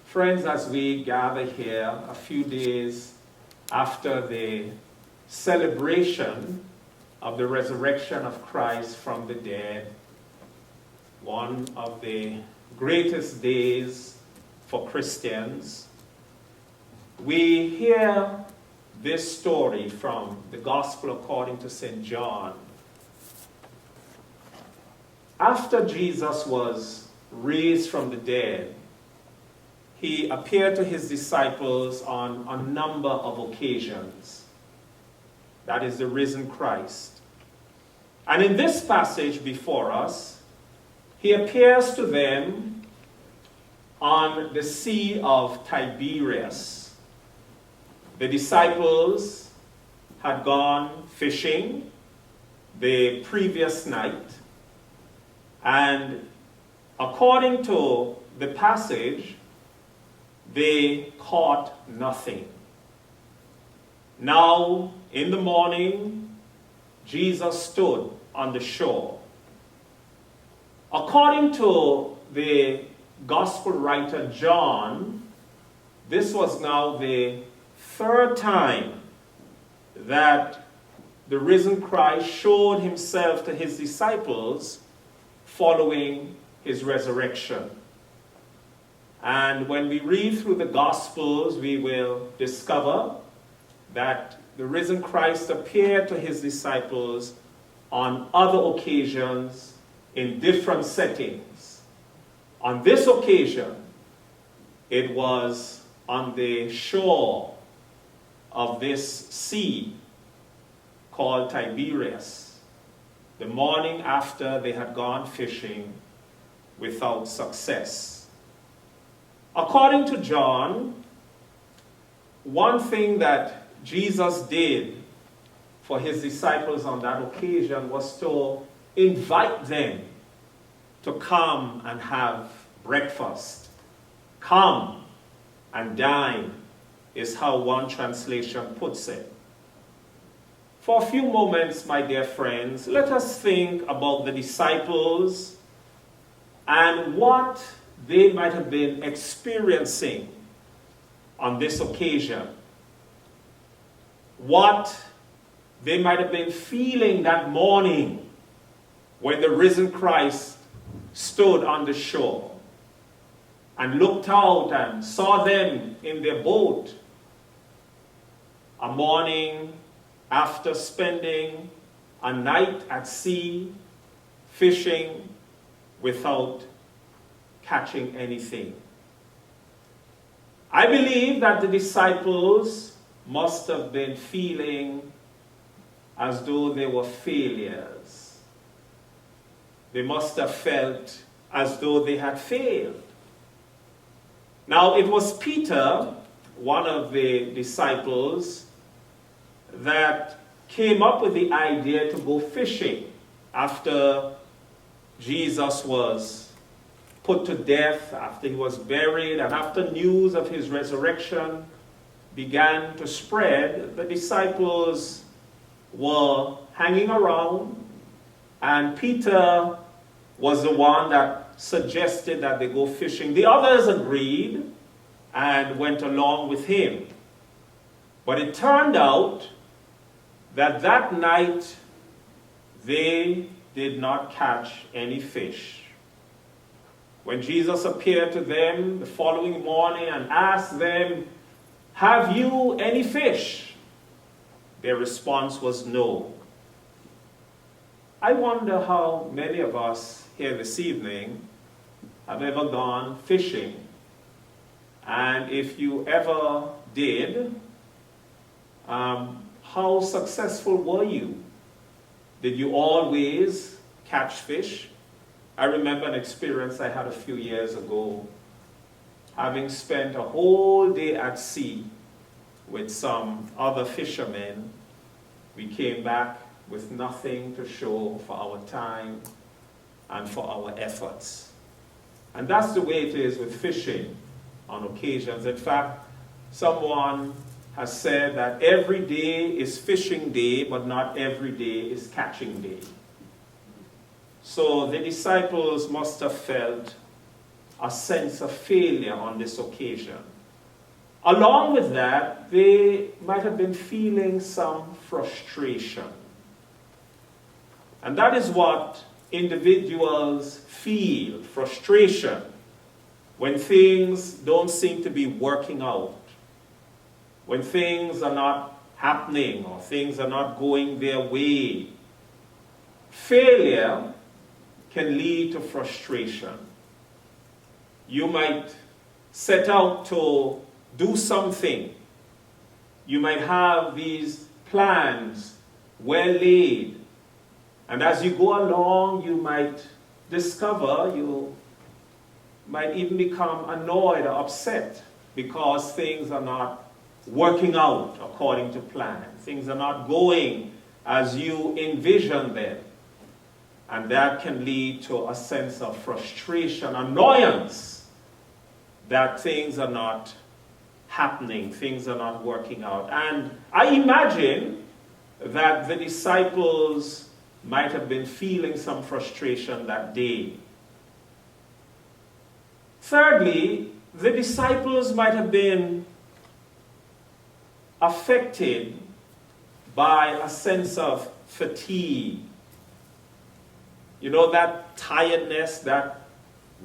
Friends, as we gather here a few days after the celebration of the resurrection of Christ from the dead, one of the greatest days for Christians, we hear this story from the Gospel according to St. John. After Jesus was raised from the dead, he appeared to his disciples on a number of occasions. That is the risen Christ. And in this passage before us, he appears to them on the Sea of Tiberias. The disciples had gone fishing the previous night, and according to the passage, they caught nothing. Now, in the morning, Jesus stood on the shore. According to the Gospel writer John, this was now the third time that the risen Christ showed himself to his disciples following his resurrection. And when we read through the Gospels, we will discover that the risen Christ appeared to his disciples on other occasions in different settings. On this occasion, it was on the shore of this sea called Tiberias, the morning after they had gone fishing without success. According to John, one thing that Jesus did for his disciples on that occasion was to invite them to come and have breakfast. Come and dine is how one translation puts it. For a few moments, my dear friends, let us think about the disciples and what they might have been experiencing on this occasion. What they might have been feeling that morning when the risen Christ stood on the shore and looked out and saw them in their boat. A morning after spending a night at sea, fishing without catching anything. I believe that the disciples must have been feeling as though they were failures. They must have felt as though they had failed. Now, it was Peter, one of the disciples, that came up with the idea to go fishing after Jesus was put to death, after he was buried, and after news of his resurrection began to spread. The disciples were hanging around, and Peter was the one that suggested that they go fishing. The others agreed and went along with him. But it turned out that that night they did not catch any fish. When Jesus appeared to them the following morning and asked them, "Have you any fish?" their response was no. I wonder how many of us here this evening have ever gone fishing. And if you ever did, how successful were you? Did you always catch fish? I remember an experience I had a few years ago, having spent a whole day at sea with some other fishermen. We came back with nothing to show for our time and for our efforts. And that's the way it is with fishing on occasions. In fact, someone has said that every day is fishing day, but not every day is catching day. So the disciples must have felt a sense of failure on this occasion. Along with that, they might have been feeling some frustration. And that is what individuals feel, frustration, when things don't seem to be working out, when things are not happening or things are not going their way. Failure can lead to frustration. You might set out to do something. You might have these plans well laid. And as you go along, you might discover, you might even become annoyed or upset because things are not working out according to plan. Things are not going as you envision them. And that can lead to a sense of frustration, annoyance that things are not happening, things are not working out. And I imagine that the disciples might have been feeling some frustration that day. Thirdly, the disciples might have been affected by a sense of fatigue. You know, that tiredness, that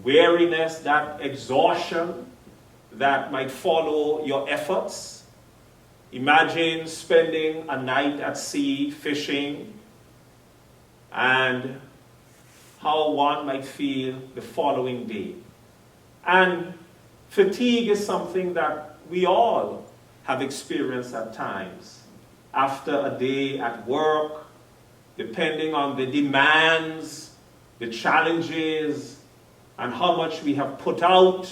weariness, that exhaustion that might follow your efforts. Imagine spending a night at sea fishing and how one might feel the following day. And fatigue is something that we all have experienced at times. After a day at work, depending on the demands, the challenges, and how much we have put out,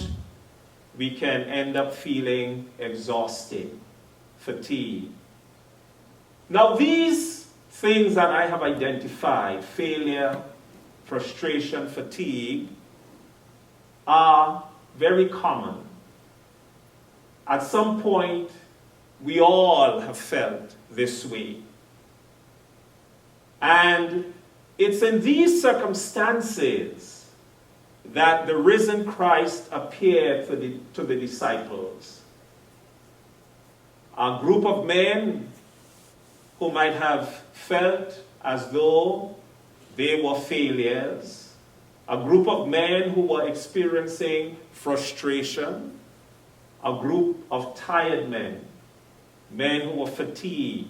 we can end up feeling exhausted, fatigued. Now, these things that I have identified, failure, frustration, fatigue, are very common. At some point, we all have felt this way. And it's in these circumstances that the risen Christ appeared to the disciples. A group of men who might have felt as though they were failures. A group of men who were experiencing frustration. A group of tired men. Men who were fatigued.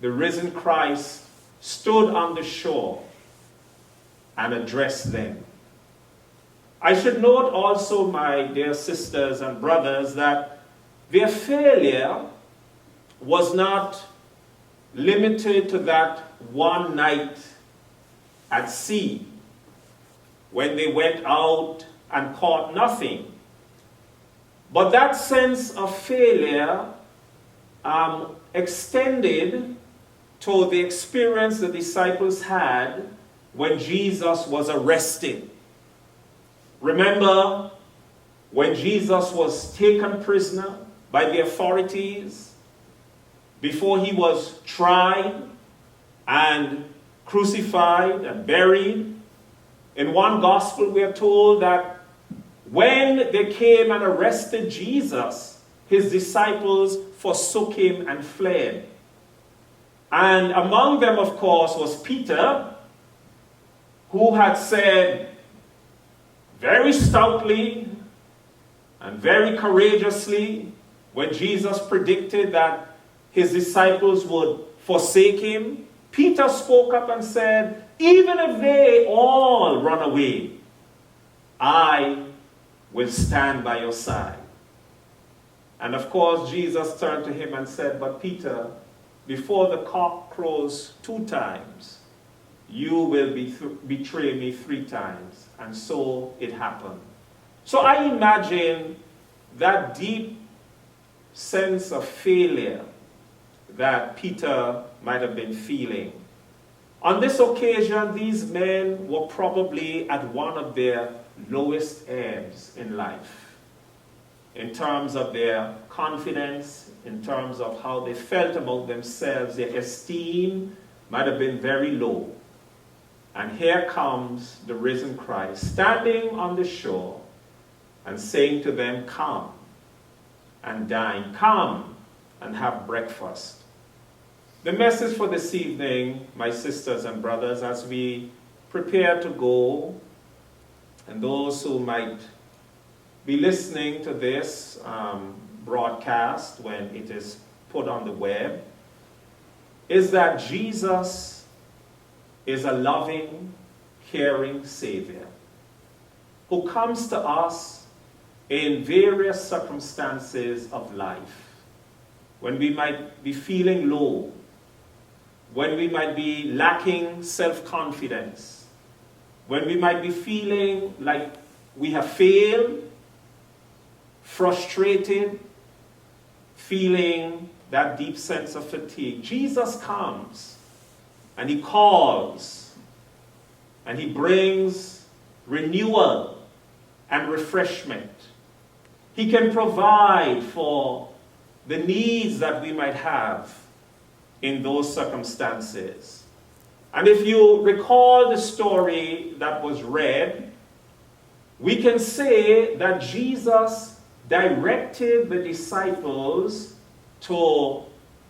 The risen Christ stood on the shore and addressed them. I should note also, my dear sisters and brothers, that their failure was not limited to that one night at sea when they went out and caught nothing. But that sense of failure extended to the experience the disciples had when Jesus was arrested. Remember when Jesus was taken prisoner by the authorities before he was tried and crucified and buried? In one gospel we are told that when they came and arrested Jesus, his disciples forsook him and fled. And among them, of course, was Peter, who had said very stoutly and very courageously, when Jesus predicted that his disciples would forsake him, Peter spoke up and said, "Even if they all run away, I will stand by your side." And of course, Jesus turned to him and said, "But Peter, before the cock crows 2 times, you will betray me 3 times. And so it happened. So I imagine that deep sense of failure that Peter might have been feeling. On this occasion, these men were probably at one of their lowest ebbs in life, in terms of their confidence, in terms of how they felt about themselves. Their esteem might have been very low. And here comes the risen Christ, standing on the shore, and saying to them, come and dine, come and have breakfast. The message for this evening, my sisters and brothers, as we prepare to go, and those who might be listening to this broadcast when it is put on the web, is that Jesus is a loving, caring Savior who comes to us in various circumstances of life. When we might be feeling low, when we might be lacking self-confidence, when we might be feeling like we have failed, frustrated, feeling that deep sense of fatigue. Jesus comes and he calls and he brings renewal and refreshment. He can provide for the needs that we might have in those circumstances. And if you recall the story that was read, we can say that Jesus directed the disciples to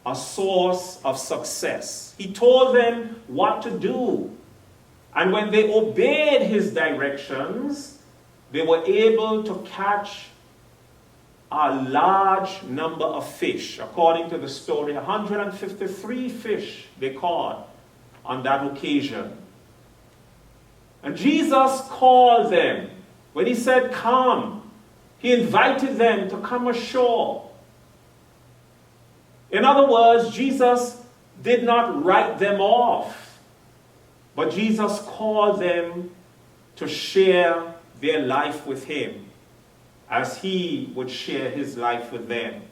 a source of success. He told them what to do. And when they obeyed his directions, they were able to catch a large number of fish. According to the story, 153 fish they caught on that occasion. And Jesus called them. When he said, come, he invited them to come ashore. In other words, Jesus did not write them off, but Jesus called them to share their life with him as he would share his life with them.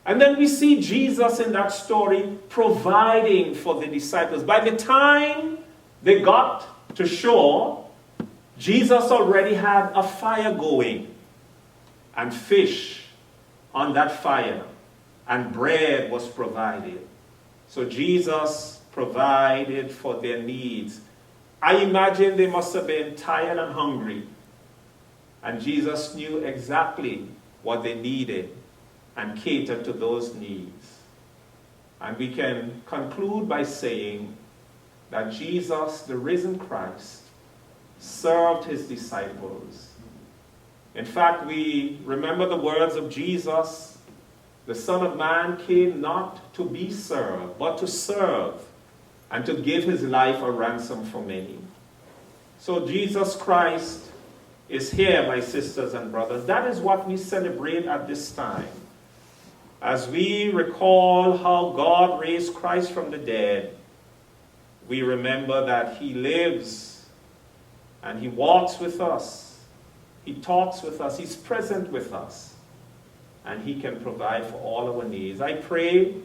And then we see Jesus in that story providing for the disciples. By the time they got to shore, Jesus already had a fire going and fish on that fire, and bread was provided. So Jesus provided for their needs. I imagine they must have been tired and hungry. And Jesus knew exactly what they needed and catered to those needs. And we can conclude by saying that Jesus, the risen Christ, served his disciples. In fact, we remember the words of Jesus, the Son of Man came not to be served, but to serve and to give his life a ransom for many. So Jesus Christ is here, my sisters and brothers. That is what we celebrate at this time. As we recall how God raised Christ from the dead, we remember that he lives and he walks with us. He talks with us. He's present with us. And he can provide for all our needs. I pray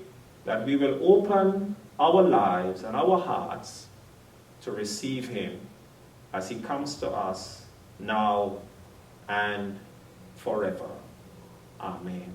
that we will open our lives and our hearts to receive him as he comes to us now and forever. Amen.